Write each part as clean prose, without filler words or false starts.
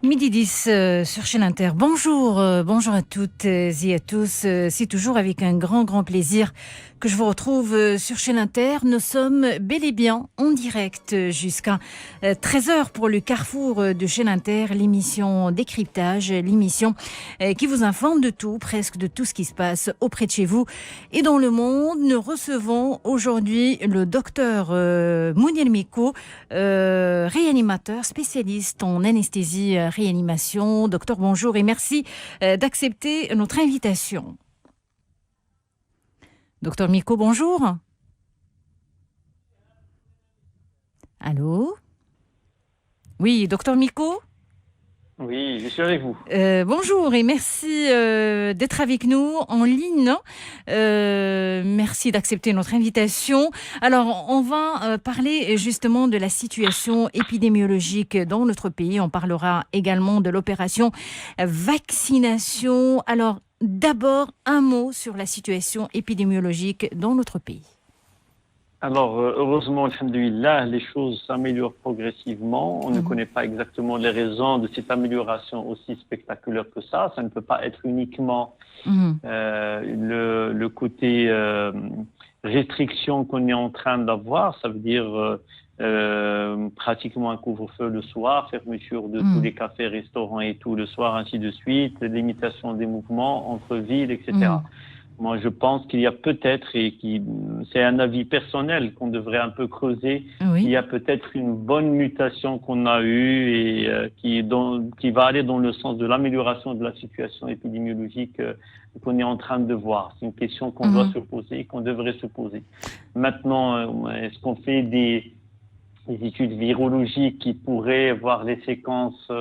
Midi 10 sur chaîne Inter. Bonjour, bonjour à toutes et à tous. C'est toujours avec un grand plaisir que je vous retrouve sur chaîne Inter. Nous sommes bel et bien en direct jusqu'à 13h pour le carrefour de chaîne Inter, l'émission Décryptage, l'émission qui vous informe de tout, presque de tout ce qui se passe auprès de chez vous et dans le monde. Nous recevons aujourd'hui le docteur Mounir Miko, réanimateur, spécialiste en anesthésie réanimation. Docteur, bonjour et merci d'accepter notre invitation. Docteur Miko, bonjour. Allô? Oui, docteur Miko? Oui, je suis avec vous. Bonjour et merci d'être avec nous en ligne. Merci d'accepter notre invitation. Alors, on va parler justement de la situation épidémiologique dans notre pays. On parlera également de l'opération vaccination. Alors, d'abord, un mot sur la situation épidémiologique dans notre pays. Alors, heureusement, alhamdoulilah, les choses s'améliorent progressivement. On ne connaît pas exactement les raisons de cette amélioration aussi spectaculaire que ça. Ça ne peut pas être uniquement le côté restriction qu'on est en train d'avoir. Ça veut dire pratiquement un couvre-feu le soir, fermeture de tous les cafés, restaurants et tout le soir, ainsi de suite, limitation des mouvements entre villes, etc. Moi, je pense qu'il y a peut-être, c'est un avis personnel qu'on devrait un peu creuser, il y a peut-être une bonne mutation qu'on a eue et qui va aller dans le sens de l'amélioration de la situation épidémiologique qu'on est en train de voir. C'est une question qu'on doit se poser, qu'on devrait se poser. Maintenant, est-ce qu'on fait des études virologiques qui pourraient voir les séquences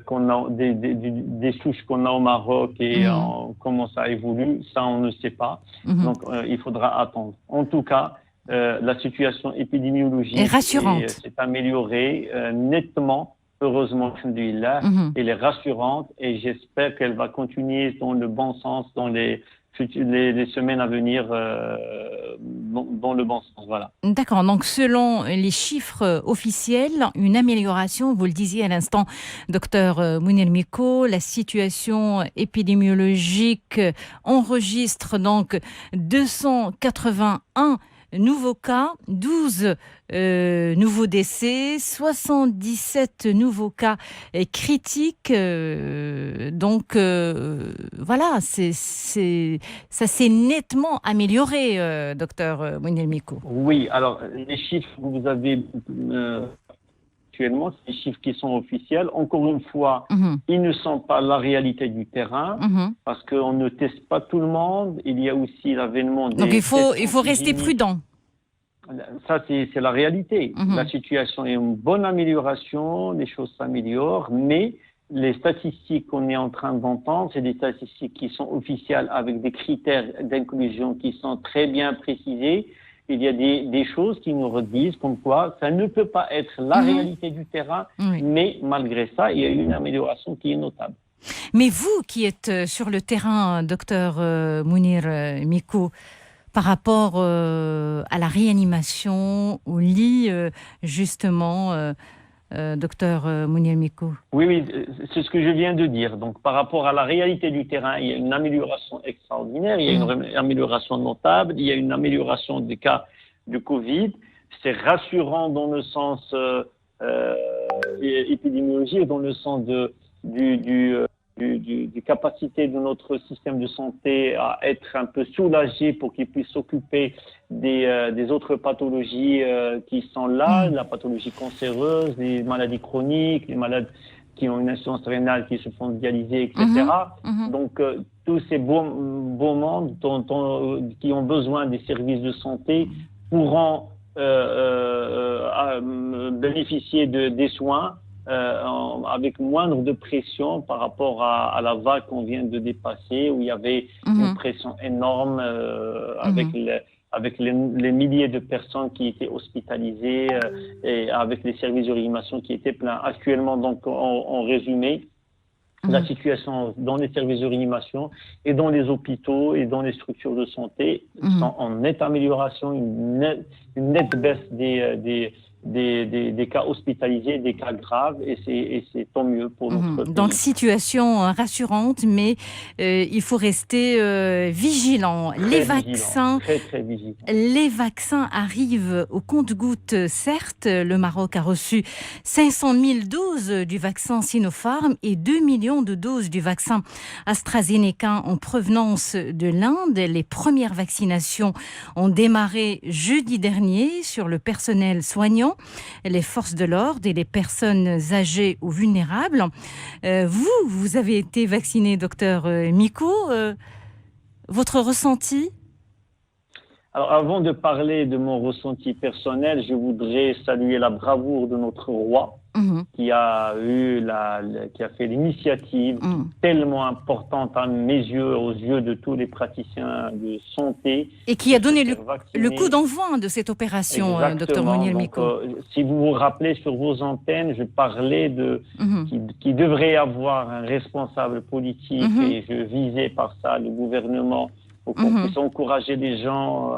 qu'on a, des souches qu'on a au Maroc et comment ça évolue, ça on ne sait pas. Donc il faudra attendre. En tout cas, la situation épidémiologique est rassurante. S'est améliorée nettement, heureusement, alhamdoulilah, elle est rassurante et j'espère qu'elle va continuer dans le bon sens dans les semaines à venir dans le bon sens. Voilà. D'accord, donc selon les chiffres officiels, une amélioration, vous le disiez à l'instant, docteur Mounir Miko, la situation épidémiologique enregistre donc 281 nouveaux cas, 12 nouveaux décès, 77 nouveaux cas critiques. Donc voilà, ça s'est nettement amélioré, docteur Mounir Miko. Oui, alors les chiffres que vous avez actuellement, c'est les chiffres qui sont officiels. Encore une fois, ils ne sont pas la réalité du terrain parce qu'on ne teste pas tout le monde. Il y a aussi l'avènement des... Donc il faut rester prudent. Ça, c'est la réalité. La situation est en bonne amélioration, les choses s'améliorent, mais les statistiques qu'on est en train d'entendre, c'est des statistiques qui sont officielles avec des critères d'inclusion qui sont très bien précisés. Il y a des choses qui nous redisent comme quoi ça ne peut pas être la réalité du terrain, mais malgré ça, il y a une amélioration qui est notable. Mais vous qui êtes sur le terrain, docteur Mounir Miko, par rapport à la réanimation, au lit, justement, docteur Mounir Miko. Oui, c'est ce que je viens de dire. Donc, par rapport à la réalité du terrain, il y a une amélioration extraordinaire, il y a une amélioration notable, il y a une amélioration des cas de Covid. C'est rassurant dans le sens épidémiologique, dans le sens du capacité de notre système de santé à être un peu soulagé pour qu'il puisse s'occuper des autres pathologies qui sont là, la pathologie cancéreuse, les maladies chroniques, les malades qui ont une insuffisance rénale qui se font dialyser, etc. Donc, tous ces beaux mondes qui ont besoin des services de santé pourront bénéficier des soins avec moindre de pression par rapport à la vague qu'on vient de dépasser, où il y avait une pression énorme avec les milliers de personnes qui étaient hospitalisées et avec les services de réanimation qui étaient pleins. Actuellement, donc, en résumé, la situation dans les services de réanimation et dans les hôpitaux et dans les structures de santé sont en nette amélioration, une nette baisse des des cas hospitalisés, des cas graves, et c'est tant mieux pour notre pays. Donc, situation rassurante, mais il faut rester vigilant. Très vigilant, très, très vigilant. Les vaccins arrivent au compte-gouttes, certes. Le Maroc a reçu 500 000 doses du vaccin Sinopharm et 2 millions de doses du vaccin AstraZeneca en provenance de l'Inde. Les premières vaccinations ont démarré jeudi dernier sur le personnel soignant, les forces de l'ordre et les personnes âgées ou vulnérables. Vous avez été vacciné, docteur Miko. Votre ressenti ? Alors, avant de parler de mon ressenti personnel, je voudrais saluer la bravoure de notre roi, qui a fait l'initiative tellement importante à mes yeux, aux yeux de tous les praticiens de santé. Et qui a donné le coup d'envoi de cette opération, docteur Mounir Miko. Si vous vous rappelez, sur vos antennes, je parlais qu'il devrait y avoir un responsable politique, et je visais par ça le gouvernement, pour qu'on puisse encourager les gens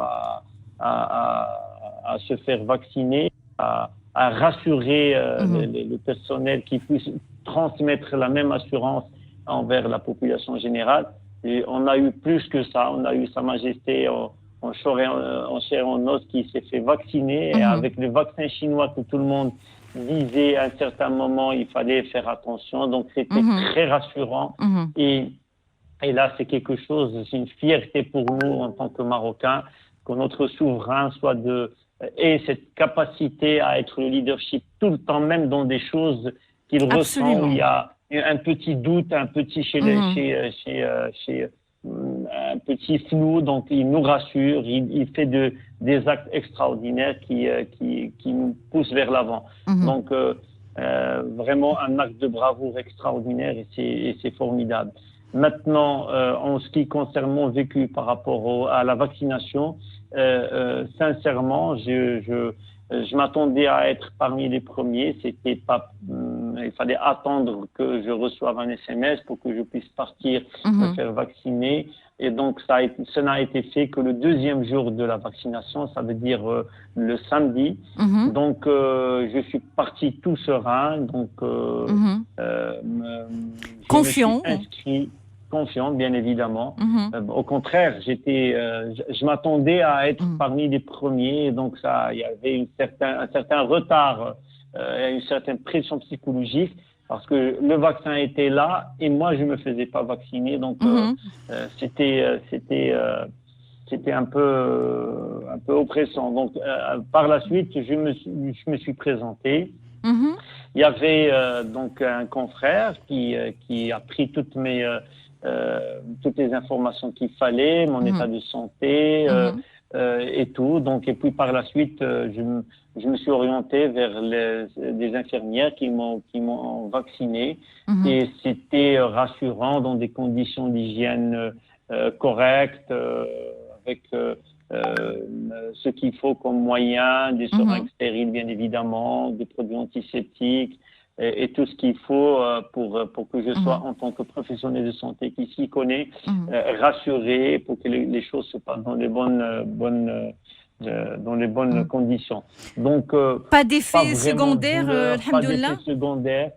à se faire vacciner, à rassurer le personnel, qui puisse transmettre la même assurance envers la population générale. Et on a eu plus que ça. On a eu Sa Majesté en chair et en os qui s'est fait vacciner. Et avec le vaccin chinois que tout le monde disait à un certain moment, il fallait faire attention. Donc c'était très rassurant. Et là, c'est quelque chose, c'est une fierté pour nous en tant que Marocains, que notre souverain ait cette capacité à être le leadership tout le temps, même dans des choses qu'il ressent où il y a un petit doute, un petit un petit flou. Donc il nous rassure, il fait des actes extraordinaires qui nous poussent vers l'avant. Donc vraiment un acte de bravoure extraordinaire, et c'est formidable. Maintenant, en ce qui concerne mon vécu par rapport à la vaccination, sincèrement, je m'attendais à être parmi les premiers. C'était pas, il fallait attendre que je reçoive un SMS pour que je puisse partir me faire vacciner. Et donc, ça n'a été fait que le deuxième jour de la vaccination, ça veut dire le samedi. Donc, je suis parti tout serein. Donc, confiant. Je me suis inscrit. Confiant, bien évidemment. Au contraire, je m'attendais à être parmi les premiers, donc il y avait un certain retard, une certaine pression psychologique, parce que le vaccin était là et moi je me faisais pas vacciner, donc c'était un peu oppressant. Donc par la suite, je me suis présenté. Il y avait donc un confrère qui a pris toutes les informations qu'il fallait, mon état de santé et tout. Donc, et puis par la suite, je me suis orienté vers des infirmières qui m'ont vacciné, et c'était rassurant, dans des conditions d'hygiène correctes, avec ce qu'il faut comme moyen, des seringues stériles bien évidemment, des produits antiseptiques, et tout ce qu'il faut pour que je sois, en tant que professionnel de santé qui s'y connaît, rassuré, pour que les choses se passent dans les bonnes conditions. Donc pas d'effets secondaires, alhamdoulilah. Pas d'effets secondaires.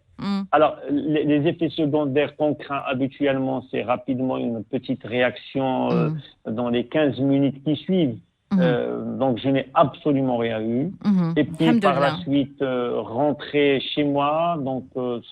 Alors les effets secondaires qu'on craint habituellement, c'est rapidement une petite réaction dans les 15 minutes qui suivent. Donc je n'ai absolument rien eu. Et puis par la suite, rentrer chez moi, donc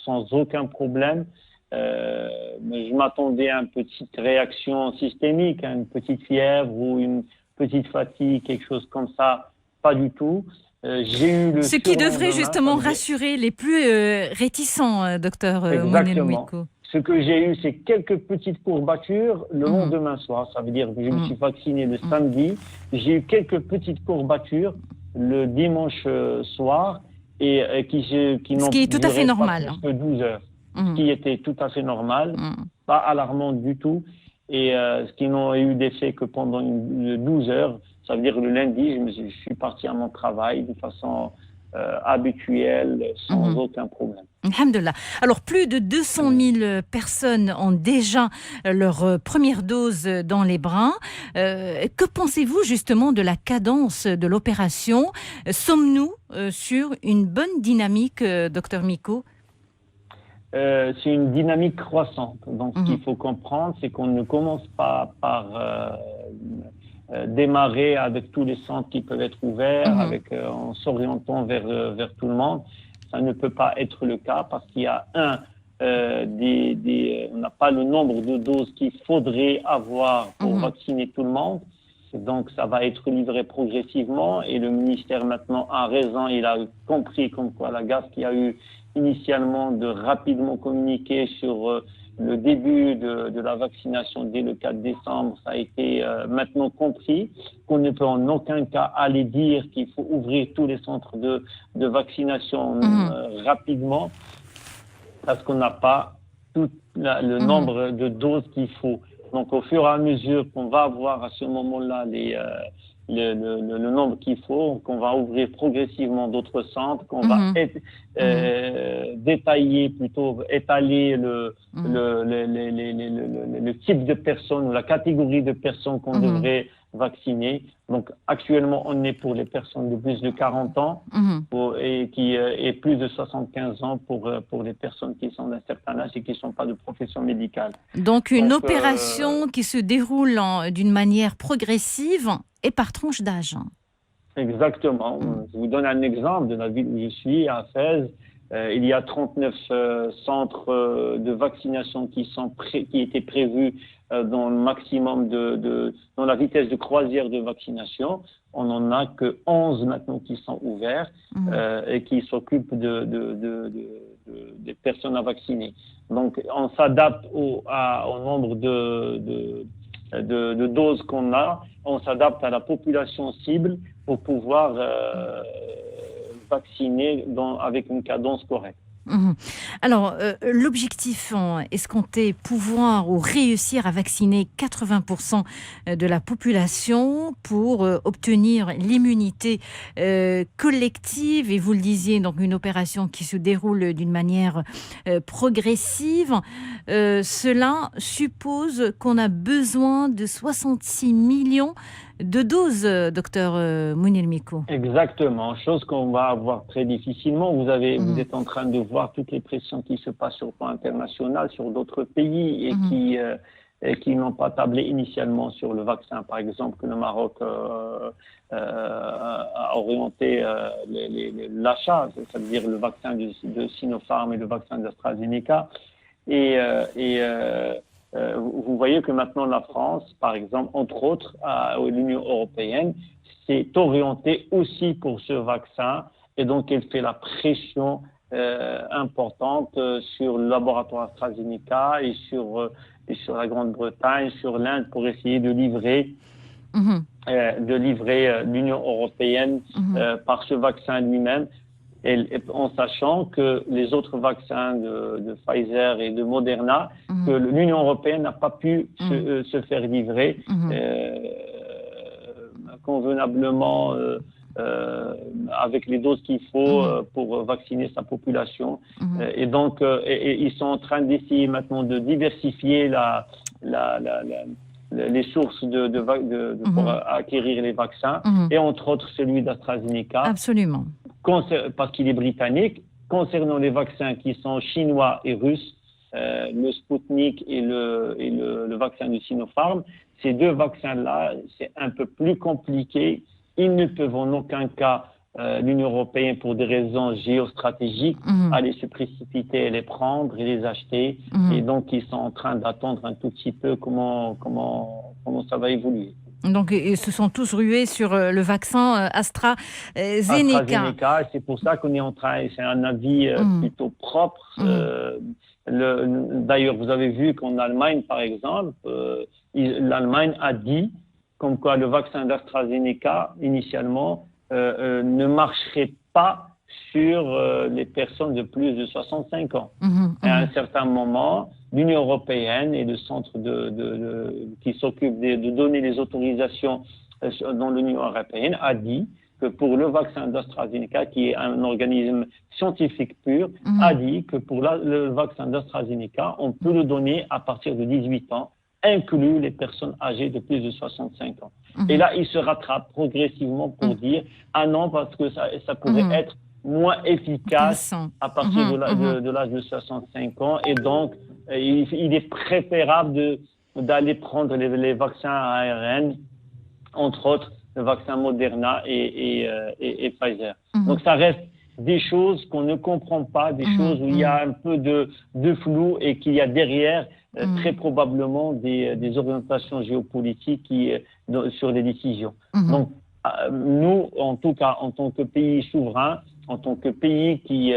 sans aucun problème. Je m'attendais à une petite réaction systémique, une petite fièvre ou une petite fatigue, quelque chose comme ça. Pas du tout. J'ai eu ce qui devrait justement rassurer les plus réticents, docteur Mounir Miko. Ce que j'ai eu, c'est quelques petites courbatures le lendemain soir. Ça veut dire que je me suis vacciné le samedi. J'ai eu quelques petites courbatures le dimanche soir, et qui n'ont duré tout à fait normal, que 12 heures. Ce qui était tout à fait normal, pas alarmant du tout. Et ce qui n'ont eu d'effet que pendant 12 heures. Ça veut dire que le lundi, je suis parti à mon travail de façon habituelle sans aucun problème. Alhamdulillah. Alors, plus de 200 000 personnes ont déjà leur première dose dans les bras. Que pensez-vous justement de la cadence de l'opération? Sommes-nous sur une bonne dynamique, docteur Miko? C'est une dynamique croissante. Donc, ce qu'il faut comprendre, c'est qu'on ne commence pas par démarrer avec tous les centres qui peuvent être ouverts, en s'orientant vers tout le monde. Ça ne peut pas être le cas parce qu'il y a on n'a pas le nombre de doses qu'il faudrait avoir pour vacciner tout le monde. Donc, ça va être livré progressivement et le ministère maintenant a raison. Il a compris comme quoi la gaffe qu'il y a eu initialement de rapidement communiquer sur le début de la vaccination dès le 4 décembre, ça a été maintenant compris qu'on ne peut en aucun cas aller dire qu'il faut ouvrir tous les centres de vaccination rapidement parce qu'on n'a pas tout le nombre de doses qu'il faut. Donc, au fur et à mesure qu'on va avoir à ce moment-là le nombre qu'il faut, qu'on va ouvrir progressivement d'autres centres, qu'on va détailler, plutôt étaler le type de personnes ou la catégorie de personnes qu'on devrait vacciner. Donc, actuellement, on est pour les personnes de plus de 40 ans et plus de 75 ans pour les personnes qui sont d'un certain âge et qui ne sont pas de profession médicale. Donc, une opération qui se déroule d'une manière progressive et par tranche d'âge. Exactement. Je vous donne un exemple de la ville où je suis, à Fès. Il y a 39 centres de vaccination qui étaient prévus dans le maximum dans la vitesse de croisière de vaccination. On n'en a que 11 maintenant qui sont ouverts et qui s'occupent des personnes à vacciner. Donc, on s'adapte au nombre de doses qu'on a. On s'adapte à la population cible pour pouvoir vacciner avec une cadence correcte. Alors, l'objectif escompté, pouvoir ou réussir à vacciner 80% de la population pour obtenir l'immunité collective, et vous le disiez, donc une opération qui se déroule d'une manière progressive. Cela suppose qu'on a besoin de 66 millions de doses, docteur Mounir Miko. Exactement, chose qu'on va avoir très difficilement. Vous êtes en train de voir toutes les pressions qui se passent sur le plan international, sur d'autres pays et qui n'ont pas tablé initialement sur le vaccin. Par exemple, que le Maroc a orienté l'achat, c'est-à-dire le vaccin de Sinopharm et le vaccin d'AstraZeneca. Vous voyez que maintenant la France, par exemple, entre autres, l'Union européenne, s'est orientée aussi pour ce vaccin et donc elle fait la pression importante sur le laboratoire AstraZeneca et sur la Grande-Bretagne, sur l'Inde pour essayer de livrer l'Union européenne par ce vaccin lui-même. En sachant que les autres vaccins de Pfizer et de Moderna, que l'Union européenne n'a pas pu se faire livrer convenablement avec les doses qu'il faut pour vacciner sa population. Et donc, ils sont en train d'essayer maintenant de diversifier les sources pour acquérir les vaccins, et entre autres celui d'AstraZeneca. Absolument. Parce qu'il est britannique. Concernant les vaccins qui sont chinois et russes, le Sputnik et le vaccin de Sinopharm, ces deux vaccins-là, c'est un peu plus compliqué. Ils ne peuvent en aucun cas, l'Union européenne, pour des raisons géostratégiques, aller se précipiter et les prendre et les acheter. Et donc, ils sont en train d'attendre un tout petit peu comment ça va évoluer. Donc, ils se sont tous rués sur le vaccin AstraZeneca. C'est pour ça qu'on est en train, c'est un avis plutôt propre. D'ailleurs, vous avez vu qu'en Allemagne, par exemple, l'Allemagne a dit comme quoi le vaccin d'AstraZeneca, initialement, ne marcherait pas sur les personnes de plus de 65 ans. Et à un certain moment, l'Union européenne et le centre qui s'occupe de donner les autorisations dans l'Union européenne a dit que pour le vaccin d'AstraZeneca, qui est un organisme scientifique pur, a dit que pour le vaccin d'AstraZeneca, on peut le donner à partir de 18 ans, inclus les personnes âgées de plus de 65 ans. Et là, il se rattrape progressivement pour dire « Ah non, parce que ça pourrait être moins efficace à partir de l'âge de 65 ans. Et donc, il est préférable d'aller prendre les vaccins à ARN, entre autres le vaccin Moderna et Pfizer. » Donc, ça reste des choses qu'on ne comprend pas, des choses où il y a un peu de flou et qu'il y a derrière très probablement des orientations géopolitiques sur les décisions. Donc, nous, en tout cas, en tant que pays souverain, en tant que pays qui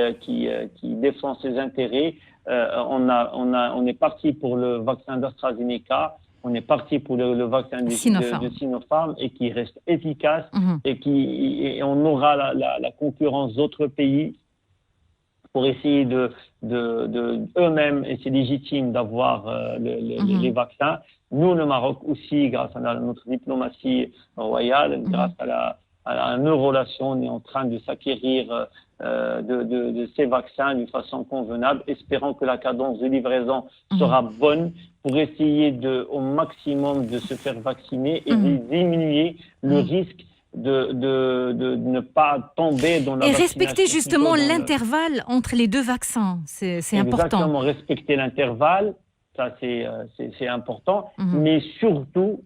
défend ses intérêts, on est parti pour le vaccin d'AstraZeneca, on est parti pour le vaccin de Sinopharm et qui reste efficace et on aura la concurrence d'autres pays pour essayer eux-mêmes, et c'est légitime d'avoir les vaccins. Nous, le Maroc aussi, grâce à notre diplomatie royale, grâce à nos relations, on est en train de s'acquérir de ces vaccins d'une façon convenable, espérant que la cadence de livraison sera bonne pour essayer au maximum de se faire vacciner et de diminuer le risque de ne pas tomber dans la vaccination. Et respecter justement l'intervalle entre les deux vaccins, c'est important. Exactement, respecter l'intervalle, ça c'est important, mais surtout,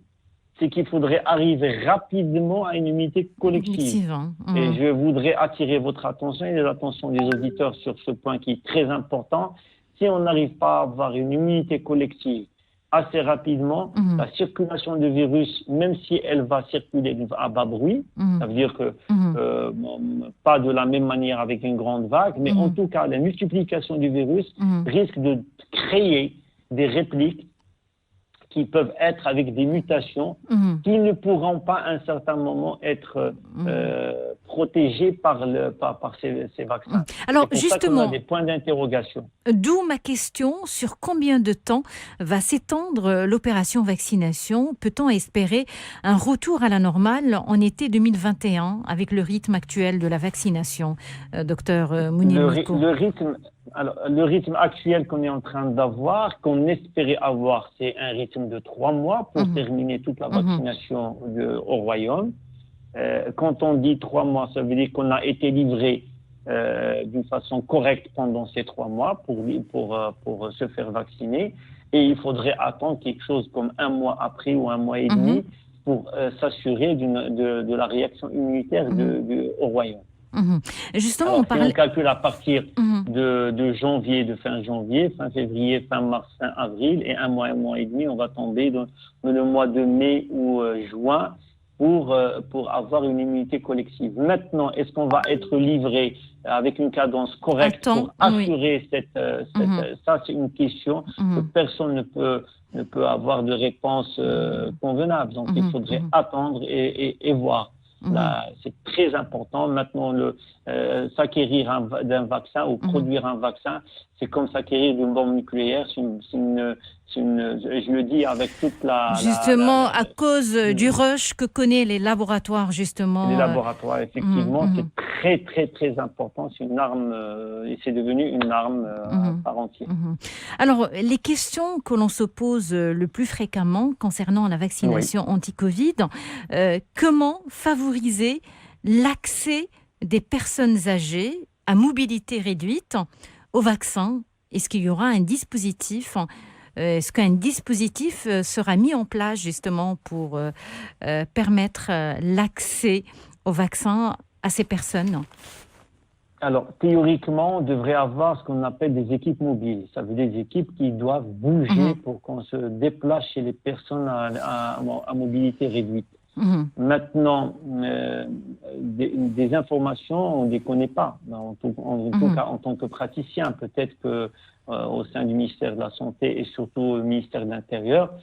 c'est qu'il faudrait arriver rapidement à une immunité collective. Et je voudrais attirer votre attention et l'attention des auditeurs sur ce point qui est très important. Si on n'arrive pas à avoir une immunité collective assez rapidement, la circulation du virus, même si elle va circuler à bas bruit, ça veut dire que pas de la même manière avec une grande vague, mais en tout cas, la multiplication du virus risque de créer des répliques qui peuvent être avec des mutations qui ne pourront pas à un certain moment être protégées par ces vaccins. Alors c'est pour justement, ça qu'on a des points d'interrogation. D'où ma question sur combien de temps va s'étendre l'opération vaccination. Peut-on espérer un retour à la normale en été 2021 avec le rythme actuel de la vaccination, docteur Mounir Micko? Le rythme actuel qu'on est en train d'avoir, qu'on espérait avoir, c'est un rythme de 3 mois pour terminer toute la vaccination au Royaume. Quand on dit 3 mois, ça veut dire qu'on a été livré d'une façon correcte pendant ces 3 mois pour se faire vacciner. Et il faudrait attendre quelque chose comme 1 mois après ou 1 mois et demi pour s'assurer de la réaction immunitaire au Royaume. Justement, alors, si on calcule à partir de janvier, de fin janvier, fin février, fin mars, fin avril, et 1 mois et demi, on va tomber dans le mois de mai ou juin pour avoir une immunité collective. Maintenant, est-ce qu'on va être livré avec une cadence correcte pour assurer ça, c'est une question que personne ne peut avoir de réponse convenable. Donc, il faudrait attendre et voir. Là, c'est très important. Maintenant, s'acquérir d'un vaccin ou produire un vaccin, c'est comme s'acquérir d'une bombe nucléaire. Je le dis avec toute la... Justement, à cause du rush que connaissent les laboratoires, justement. Les laboratoires, effectivement, c'est très, très, très important. C'est une arme, et c'est devenu une arme à part entière. Alors, les questions que l'on se pose le plus fréquemment concernant la vaccination anti-Covid, comment favoriser l'accès des personnes âgées à mobilité réduite au vaccin? Est-ce qu'il y aura un dispositif Est-ce qu'un dispositif sera mis en place justement pour permettre l'accès au vaccin à ces personnes? Alors, théoriquement, on devrait avoir ce qu'on appelle des équipes mobiles. Ça veut dire des équipes qui doivent bouger pour qu'on se déplace chez les personnes à mobilité réduite. Maintenant, des informations, on ne les connaît pas. En tout cas, en tant que praticien, peut-être que au sein du ministère de la Santé et surtout au ministère de l'Intérieur,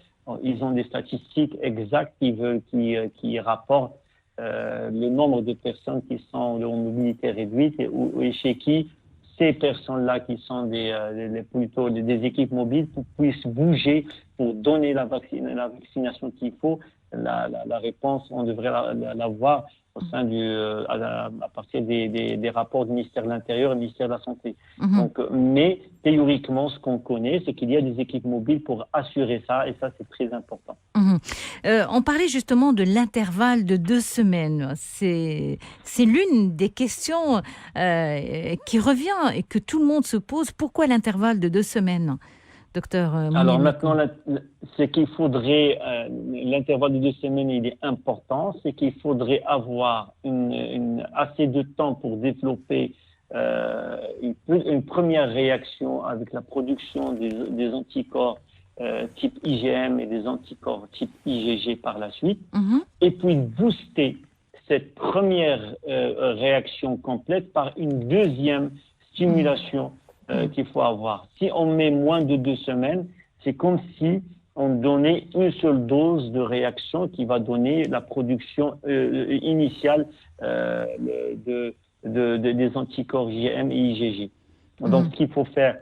ils ont des statistiques exactes qui rapportent le nombre de personnes qui sont en mobilité réduite et chez qui ces personnes-là qui sont plutôt des équipes mobiles puissent bouger pour donner la vaccination qu'il faut la réponse, on devrait la voir au sein à partir des rapports du ministère de l'Intérieur et du ministère de la Santé. Donc, mais théoriquement, ce qu'on connaît, c'est qu'il y a des équipes mobiles pour assurer ça, et ça, c'est très important. On parlait justement de l'intervalle de 2 semaines. C'est l'une des questions qui revient et que tout le monde se pose. Pourquoi l'intervalle de 2 semaines, docteur Alors maintenant, c'est qu'il faudrait, l'intervalle de 2 semaines, il est important, c'est qu'il faudrait avoir assez de temps pour développer une première réaction avec la production des anticorps type IgM et des anticorps type IgG par la suite, et puis booster cette première réaction complète par une deuxième stimulation qu'il faut avoir. Si on met moins de 2 semaines, c'est comme si on donnait une seule dose de réaction qui va donner la production initiale des anticorps IgM et IgG. Donc, ce qu'il faut faire,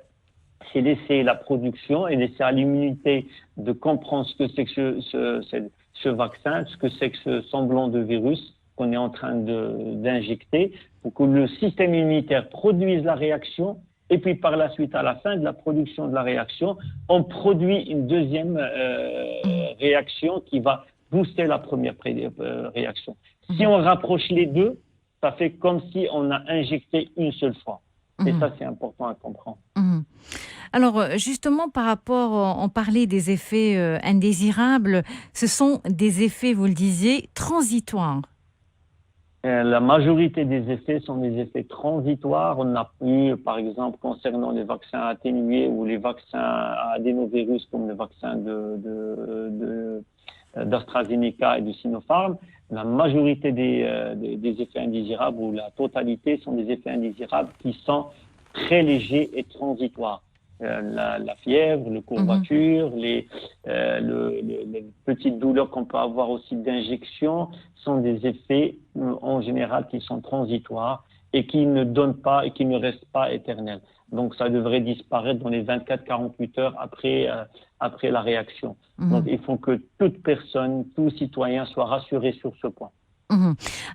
c'est laisser la production et laisser à l'immunité de comprendre ce que c'est que ce vaccin, ce que c'est que ce semblant de virus qu'on est en train d'injecter, pour que le système immunitaire produise la réaction. Et puis, par la suite, à la fin de la production de la réaction, on produit une deuxième réaction qui va booster la première réaction. Si on rapproche les deux, ça fait comme si on a injecté une seule fois. Et ça, c'est important à comprendre. Alors, justement, par rapport, on parlait des effets indésirables, ce sont des effets, vous le disiez, transitoires. La majorité des effets sont des effets transitoires. On a eu, par exemple, concernant les vaccins atténués ou les vaccins à adénovirus comme le vaccin d'AstraZeneca et de Sinopharm, la majorité des effets indésirables ou la totalité sont des effets indésirables qui sont très légers et transitoires. La fièvre, les courbatures, les petites douleurs qu'on peut avoir aussi d'injection sont des effets en général qui sont transitoires et qui ne donnent pas et qui ne restent pas éternels. Donc ça devrait disparaître dans les 24-48 heures après la réaction. Donc il faut que toute personne, tout citoyen soit rassuré sur ce point.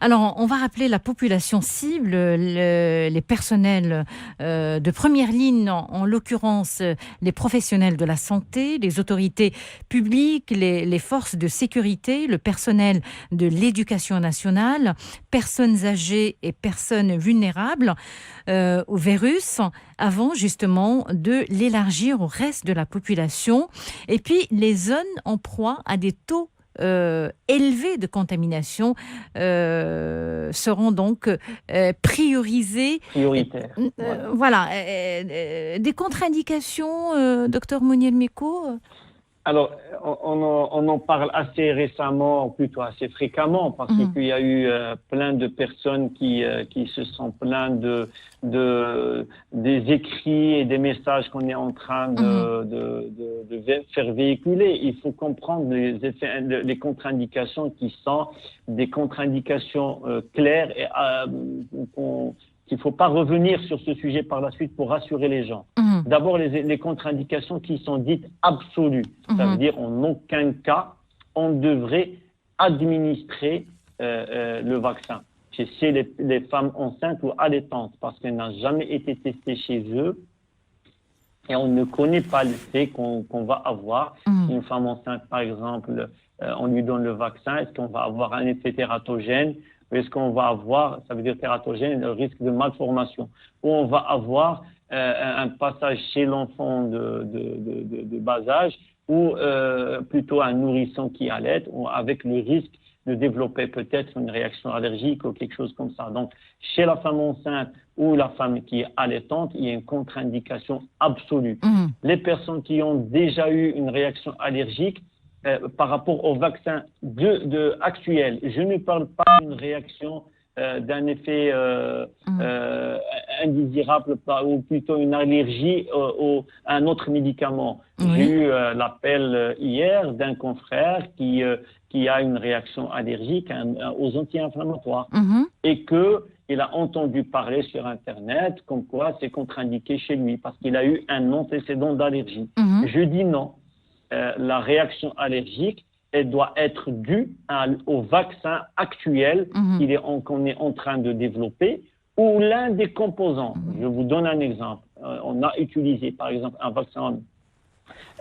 Alors, on va rappeler la population cible, les personnels de première ligne, en l'occurrence les professionnels de la santé, les autorités publiques, les forces de sécurité, le personnel de l'éducation nationale, personnes âgées et personnes vulnérables au virus, avant justement de l'élargir au reste de la population. Et puis, les zones en proie à des taux élevés de contamination seront donc prioritaires. Voilà. Des contre-indications, docteur Mouniel-Mecco? Alors, on en parle assez récemment, plutôt assez fréquemment, parce qu'il y a eu plein de personnes qui se sont plaintes des écrits et des messages qu'on est en train de faire véhiculer. Il faut comprendre les contre-indications qui sont des contre-indications claires et qu'il ne faut pas revenir sur ce sujet par la suite pour rassurer les gens. D'abord, les contre-indications qui sont dites absolues. Ça veut dire en aucun cas, on devrait administrer le vaccin chez les femmes enceintes ou allaitantes parce qu'elle n'a jamais été testée chez eux et on ne connaît pas l'effet qu'on va avoir. Une femme enceinte, par exemple, on lui donne le vaccin, est-ce qu'on va avoir un effet tératogène? Est-ce qu'on va avoir, ça veut dire tératogène, le risque de malformation, ou on va avoir un passage chez l'enfant de bas âge, ou plutôt un nourrisson qui allait, ou avec le risque de développer peut-être une réaction allergique ou quelque chose comme ça. Donc, chez la femme enceinte ou la femme qui est allaitante, il y a une contre-indication absolue. Les personnes qui ont déjà eu une réaction allergique, par rapport au vaccin actuel, je ne parle pas d'une réaction d'un effet indésirable ou plutôt une allergie à un autre médicament. J'ai eu l'appel hier d'un confrère qui a une réaction allergique aux anti-inflammatoires et qu'il a entendu parler sur Internet comme quoi c'est contre-indiqué chez lui parce qu'il a eu un antécédent d'allergie. Je dis non. La réaction allergique elle doit être due au vaccin actuel qu'on est en train de développer ou l'un des composants. Je vous donne un exemple. On a utilisé, par exemple, un vaccin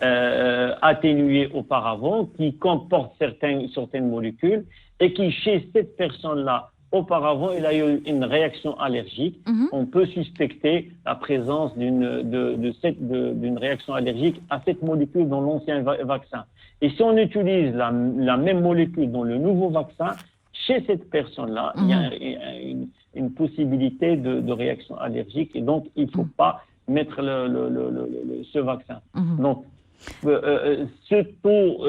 atténué auparavant qui comporte certaines molécules et qui, chez cette personne-là, auparavant, il a eu une réaction allergique. On peut suspecter la présence d'une réaction allergique à cette molécule dans l'ancien vaccin. Et si on utilise la même molécule dans le nouveau vaccin, chez cette personne-là, il y a une possibilité de réaction allergique et donc il ne faut pas mettre ce vaccin. Donc, ce taux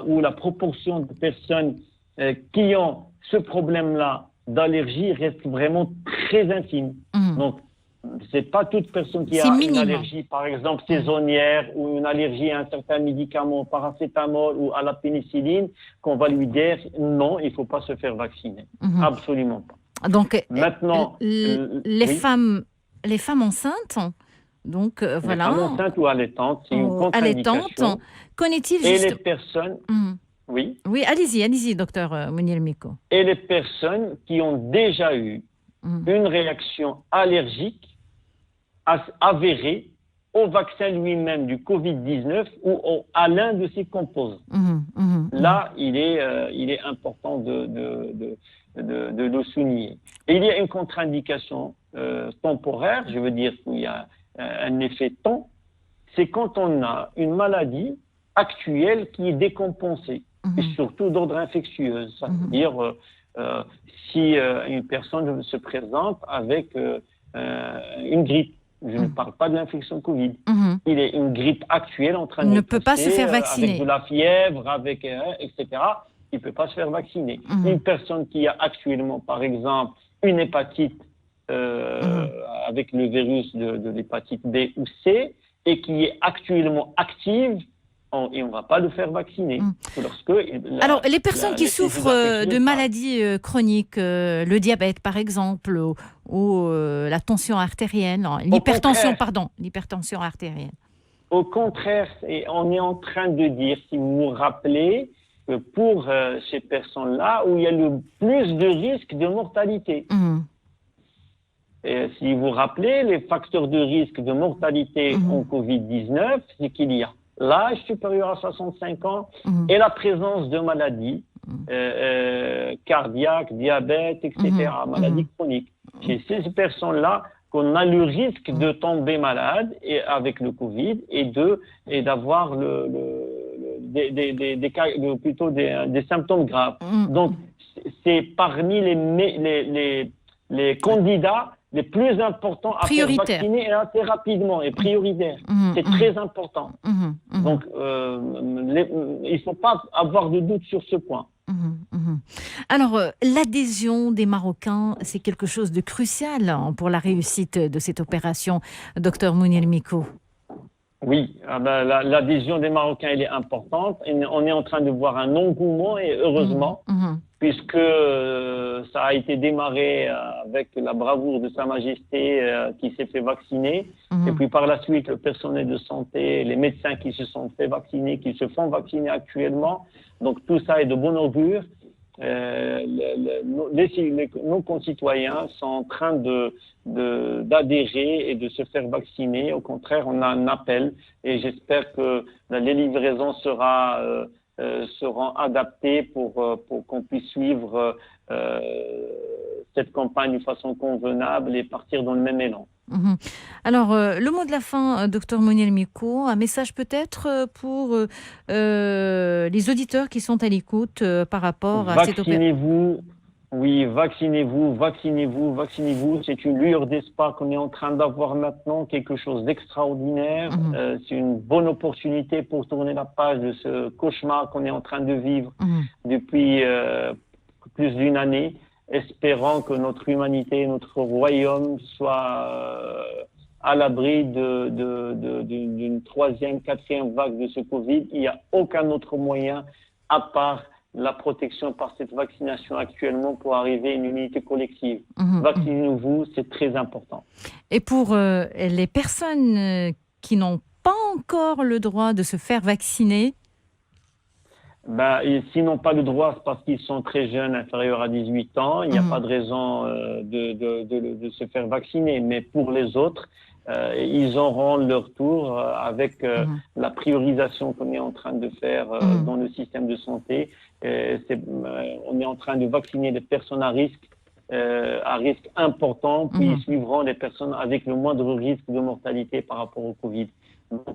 ou la proportion de personnes qui ont ce problème-là d'allergie reste vraiment très infime. Donc, c'est pas toute personne qui a une allergie, par exemple, saisonnière ou une allergie à un certain médicament, au paracétamol ou à la pénicilline, qu'on va lui dire non, il faut pas se faire vacciner. Absolument pas. Donc, maintenant, les femmes enceintes, donc voilà. Les femmes enceintes ou allaitantes, c'est une contre-indication. Qu'en est-il et juste... les personnes... Oui. Oui, allez-y, docteur Mounir Miko. Et les personnes qui ont déjà eu une réaction allergique avérée au vaccin lui-même du Covid-19 ou à l'un de ses composants. Là, il est important de le souligner. Et il y a une contre-indication temporaire, je veux dire qu'il y a un effet temps, c'est quand on a une maladie actuelle qui est décompensée, et surtout d'ordre infectieux. Ça veut dire si une personne se présente avec une grippe, je ne parle pas de l'infection Covid, il est une grippe actuelle en train de ne peut pas se faire vacciner. Avec de la fièvre, etc., il ne peut pas se faire vacciner. Une personne qui a actuellement, par exemple, une hépatite avec le virus de l'hépatite B ou C et qui est actuellement active, et on ne va pas le faire vacciner. Alors, les personnes qui souffrent de maladies chroniques, le diabète par exemple, ou la tension artérielle, l'hypertension artérielle. Au contraire, on est en train de dire, si vous vous rappelez, que pour ces personnes-là, où il y a le plus de risques de mortalité. Et si vous vous rappelez, les facteurs de risque de mortalité en Covid-19, c'est qu'il y a l'âge supérieur à 65 ans et la présence de maladies cardiaques, diabète, etc., maladies chroniques. Chez ces personnes-là, qu'on a le risque de tomber malade avec le Covid et d'avoir des symptômes graves. Donc, c'est parmi les candidats les plus importants à faire vacciner et assez rapidement et prioritaire. C'est très important. Donc, il ne faut pas avoir de doute sur ce point. Alors, l'adhésion des Marocains, c'est quelque chose de crucial pour la réussite de cette opération, docteur Mounir Miko. Oui, l'adhésion des Marocains, elle est importante. Et on est en train de voir un engouement, et heureusement, puisque ça a été démarré avec la bravoure de Sa Majesté qui s'est fait vacciner. Et puis par la suite, le personnel de santé, les médecins qui se sont fait vacciner, qui se font vacciner actuellement. Donc tout ça est de bon augure. Nos concitoyens sont en train d'adhérer et de se faire vacciner. Au contraire, on a un appel et j'espère que les livraisons seront adaptées pour qu'on puisse suivre cette campagne de façon convenable et partir dans le même élan. Alors, le mot de la fin, docteur Mounir Miko, un message peut-être pour les auditeurs qui sont à l'écoute par rapport à cette opération. Vaccinez-vous. C'est une lueur d'espoir qu'on est en train d'avoir maintenant, quelque chose d'extraordinaire. C'est une bonne opportunité pour tourner la page de ce cauchemar qu'on est en train de vivre depuis plus d'une année. Espérant que notre humanité, notre royaume soit à l'abri d'une troisième, quatrième vague de ce Covid. Il n'y a aucun autre moyen à part la protection par cette vaccination actuellement pour arriver à une immunité collective. Vaccinez-vous, c'est très important. Et pour les personnes qui n'ont pas encore le droit de se faire vacciner? S'ils n'ont pas le droit, c'est parce qu'ils sont très jeunes, inférieurs à 18 ans. Il n'y a pas de raison de se faire vacciner. Mais pour les autres, ils auront leur tour avec la priorisation qu'on est en train de faire dans le système de santé. On est en train de vacciner les personnes à risque important, puis ils suivront les personnes avec le moindre risque de mortalité par rapport au Covid. Donc,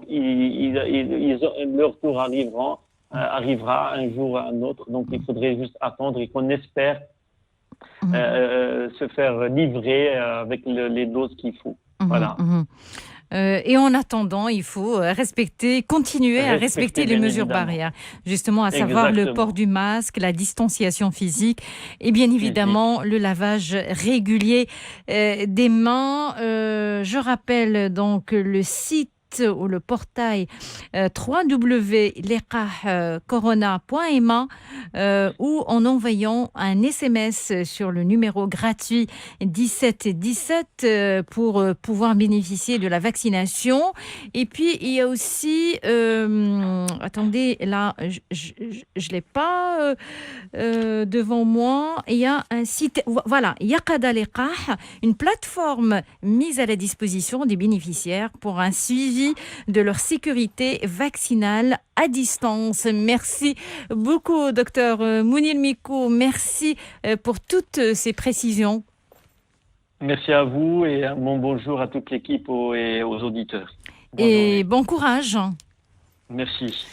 leur tour arrivera un jour ou un autre. Donc, il faudrait juste attendre et qu'on espère se faire livrer avec les doses qu'il faut. Voilà. Et en attendant, il faut continuer à respecter les mesures barrières, justement, à savoir le port du masque, la distanciation physique et bien évidemment le lavage régulier des mains. Je rappelle donc le site ou le portail www.liqahcorona.ma ou en envoyant un SMS sur le numéro gratuit 1717 pour pouvoir bénéficier de la vaccination. Et puis il y a aussi attendez, là je l'ai pas devant moi, il y a un site, voilà, Yaqada Liqah, une plateforme mise à la disposition des bénéficiaires pour un suivi de leur sécurité vaccinale à distance. Merci beaucoup, docteur Mounir Mikou. Merci pour toutes ces précisions. Merci à vous et un bonjour à toute l'équipe et aux auditeurs. Et bon courage. Merci.